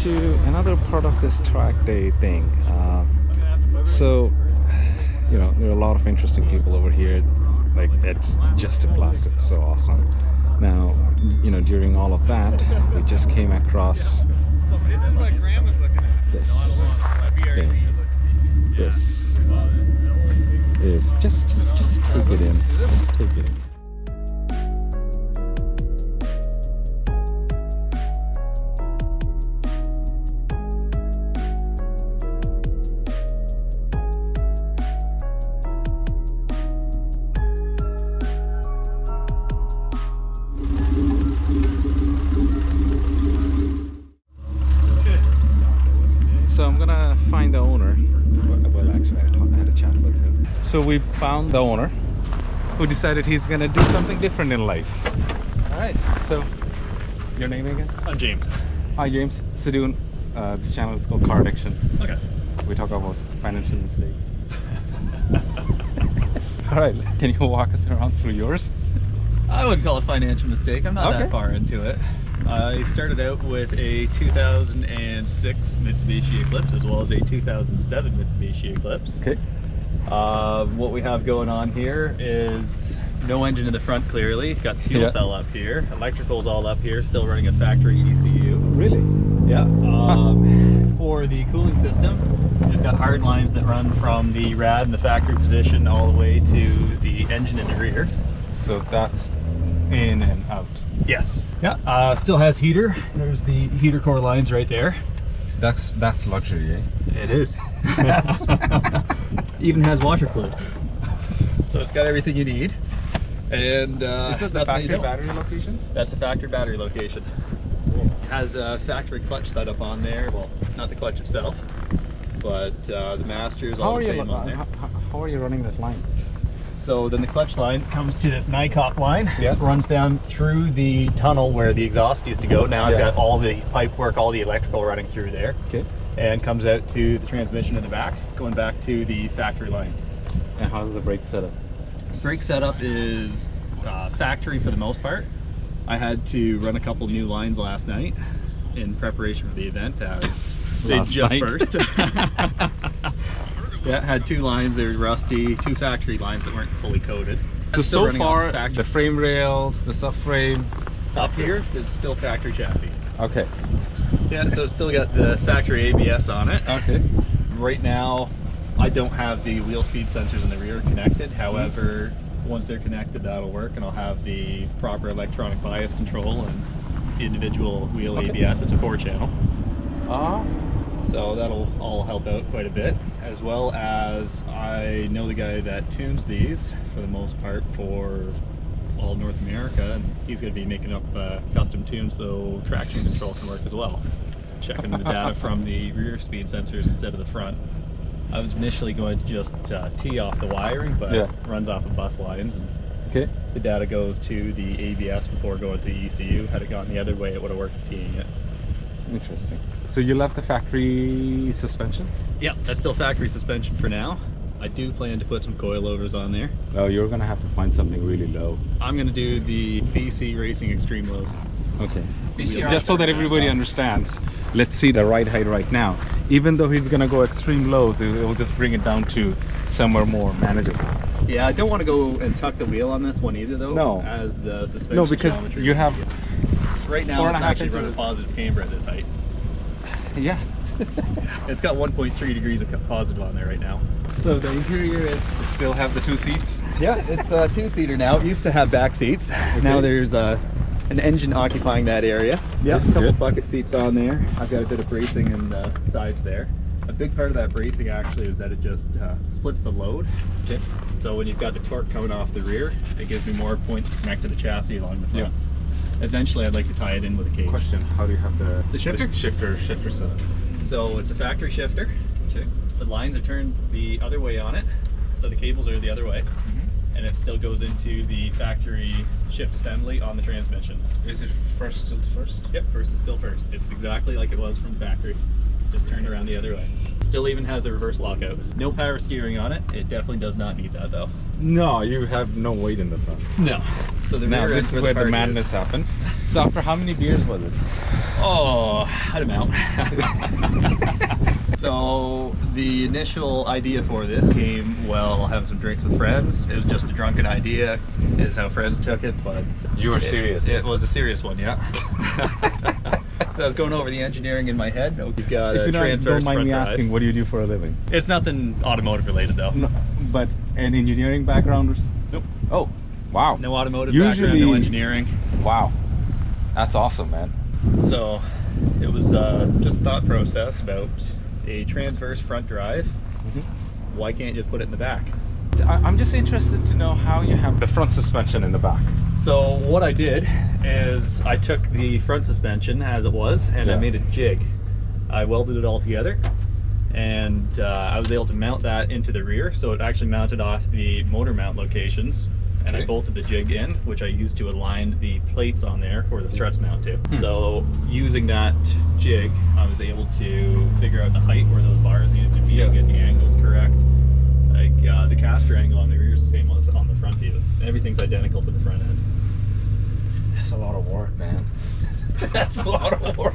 to another part of this track day thing. So, you know, there are a lot of interesting people over here. Like, it's just a blast. It's so awesome. Now, you know, during all of that, we just came across this thing. This is just take it in. Just take it in. So I'm gonna find the owner. Well, actually, I had a chat with him. So we found the owner who decided he's gonna do something different in life. All right. So, your name again? I'm James. Hi, James. Sidun. This channel is called Car Addiction. Okay. We talk about financial mistakes. All right. Can you walk us around through yours? I wouldn't call it a financial mistake. I'm not Okay. that far into it. I started out with a 2006 Mitsubishi Eclipse as well as a 2007 Mitsubishi Eclipse. Okay. What we have going on here is no engine in the front clearly. Got the fuel cell up here. Electrical's all up here, still running a factory ECU. Really? Yeah. For the cooling system, just got hard lines that run from the rad in the factory position all the way to the engine in the rear. So that's in and out. Yes. Yeah. Still has heater. There's the heater core lines right there. That's luxury, eh? It is. Even has washer fluid. So it's got everything you need. And is it the factory battery location? That's the factory battery location. Has a factory clutch setup on there. Well, not the clutch itself, but the master is all the same on there. How are you running that line? So then the clutch line comes to this NICOP line, Yeah. runs down through the tunnel where the exhaust used to go. Now I've got all the pipe work, all the electrical running through there. Okay. And comes out to the transmission in the back, going back to the factory line. And how's the brake setup? Brake setup is factory for the most part. I had to run a couple new lines last night in preparation for the event as they just burst. Yeah, had two lines, they were rusty, two factory lines that weren't fully coated. So far, the frame rails, the subframe. Up here is still factory chassis. Okay. Yeah, so it's still got the factory ABS on it. Okay. Right now, I don't have the wheel speed sensors in the rear connected. However, once they're connected, that'll work, and I'll have the proper electronic bias control and individual wheel ABS. It's a 4-channel. So that'll all help out quite a bit, as well as I know the guy that tunes these for the most part for all North America, and he's going to be making up custom tunes so traction control can work as well. Checking the data from the rear speed sensors instead of the front. I was initially going to just tee off the wiring, but it runs off of bus lines, and the data goes to the ABS before going to the ECU. Had it gone the other way, it would have worked teeing it. Interesting. So you left the factory suspension? Yeah, that's still factory suspension for now. I do plan to put some coilovers on there. Oh, you're gonna have to find something really low. I'm gonna do the BC Racing Extreme Lows. Okay. Just so that everybody understands, let's see the ride height right now. Even though he's gonna go extreme lows, it will just bring it down to somewhere more manageable. Yeah, I don't want to go and tuck the wheel on this one either, though. No. As the suspension. No, because you have. Right now, it's actually running positive camber at this height. Yeah. It's got 1.3 degrees of positive on there right now. So the interior is... You still have the 2 seats? Yeah, it's a 2-seater now. It used to have back seats. Okay. Now there's an engine occupying that area. Yeah, a couple bucket seats on there. I've got a bit of bracing in the sides there. A big part of that bracing actually is that it just splits the load. Okay. So when you've got the torque coming off the rear, it gives me more points to connect to the chassis along the front. Eventually I'd like to tie it in with a cage. Question, how do you have the shifter? Shifter set up? So it's a factory shifter. Okay. The lines are turned the other way on it, so the cables are the other way. And it still goes into the factory shift assembly on the transmission. Is it first still first? Yep, first is still first. It's exactly like it was from the factory, just turned around the other way. Still even has the reverse lockout. No power steering on it. It definitely does not need that though. No, you have no weight in the front. No. So the Now rear this end is where the party madness happened. So after how many beers was it? Oh, I don't know. So the initial idea for this came while having some drinks with friends. It was just a drunken idea, is how friends took it, but You were serious. It was a serious one, yeah. So I was going over the engineering in my head. You've got If a you don't transverse mind front me drive. asking, what do you do for a living? It's nothing automotive related though. No, but an engineering background? Nope. Oh, wow. No automotive background, no engineering. Wow. That's awesome, man. So it was just a thought process about a transverse front drive. Why can't you put it in the back? I'm just interested to know how you have the front suspension in the back. So what I did is I took the front suspension as it was and I made a jig. I welded it all together and I was able to mount that into the rear, so it actually mounted off the motor mount locations, and I bolted the jig in, which I used to align the plates on there for the struts mount to. So using that jig, I was able to figure out the height where those bars needed to be and get the angles correct. Like the caster angle on the rear is the same as on the front even. Everything's identical to the front end. That's a lot of work, man. That's a lot of work.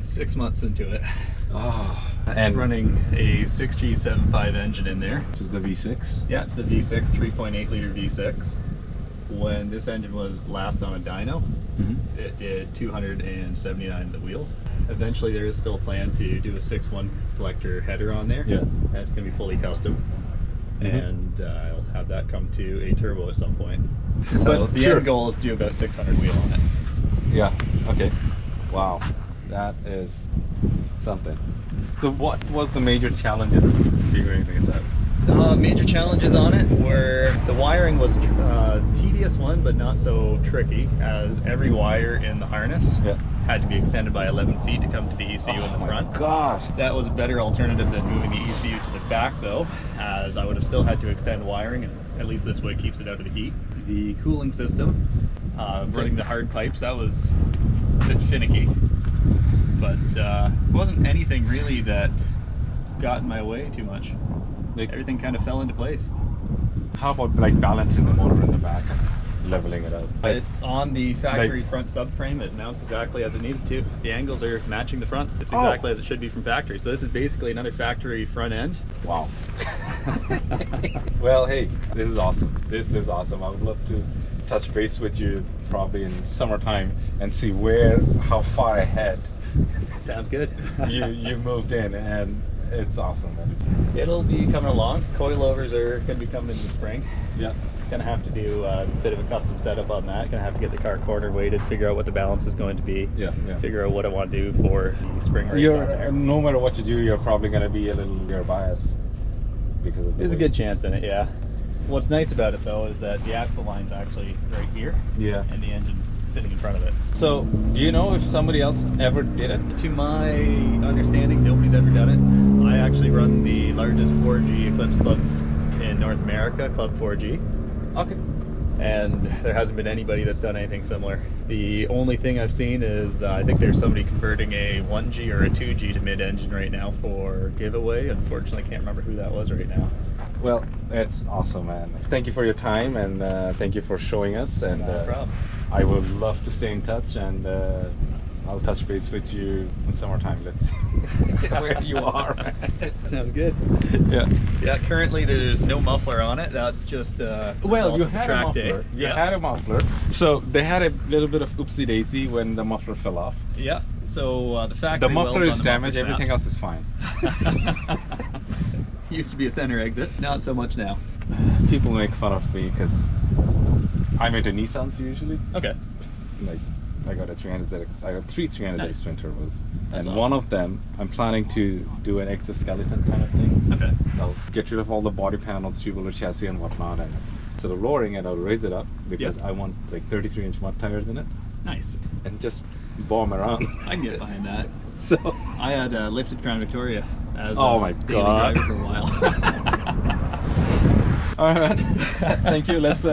6 months into it. Oh, And running a 6G75 engine in there. Which is the V6? Yeah, it's a V6, 3.8 liter V6. When this engine was last on a dyno, it did 279 of the wheels. Eventually there is still a plan to do a 6.1 collector header on there. Yeah. That's going to be fully custom. And I'll have that come to a turbo at some point. So But the end goal is to do about 600 wheel on it. Yeah, okay. Wow, that is something. So what was the major challenges figuring this out? Major challenges on it were the wiring was a tedious one, but not so tricky, as every wire in the harness had to be extended by 11 feet to come to the ECU in the front. Oh my God. That was a better alternative than moving the ECU to the back though, as I would have still had to extend wiring, and at least this way it keeps it out of the heat. The cooling system, running the hard pipes, that was a bit finicky, but it wasn't anything really that got in my way too much. Everything kind of fell into place. How about like balancing the motor in the back and leveling it out? It's on the factory front subframe. It mounts exactly as it needed to. The angles are matching the front. It's exactly as it should be from factory. So this is basically another factory front end. Wow. Well, hey, this is awesome. This is awesome. I would love to touch base with you probably in summertime and see how far ahead Sounds good. you moved in, and it's awesome, man. It'll be coming along. Coilovers are going to be coming in the spring. Yeah. Gonna have to do a bit of a custom setup on that. Gonna have to get the car corner weighted, figure out what the balance is going to be. Figure out what I want to do for the spring race on there. No matter what you do, you're probably going to be a little rear bias because of the There's a weight. good chance in it, yeah. What's nice about it though is that the axle line's actually right here. Yeah. And the engine's sitting in front of it. So, do you know if somebody else ever did it? To my understanding, nobody's ever done it. I actually run the largest 4G Eclipse club in North America, Club 4G. Okay. And there hasn't been anybody that's done anything similar. The only thing I've seen is I think there's somebody converting a 1G or a 2G to mid-engine right now for giveaway. Unfortunately, I can't remember who that was right now. Well, it's awesome, man. Thank you for your time, and thank you for showing us. And No problem. I would love to stay in touch, and I'll touch base with you in summertime. Let's see where you are. Sounds good. Yeah. Yeah, currently there's no muffler on it. That's just Well, you had a muffler. You had a muffler. So they had a little bit of oopsie daisy when the muffler fell off. Yeah. So the factory The muffler welds is on damaged. muffler Everything else is fine. Used to be a center exit. Not so much now. People make fun of me because I'm into Nissans usually. Okay. Like, I got a 300ZX. I got three 300ZX twin turbos, That's and awesome. one of them I'm planning to do an exoskeleton kind of thing. Okay. I'll get rid of all the body panels, tubular chassis, and whatnot, and so the lowering it, I'll raise it up because I want like 33-inch mud tires in it, Nice. and just bomb around. I can get behind that. So, I had lifted Crown Victoria as Oh a my daily God. driver for a while. all right, man. Thank you. Let's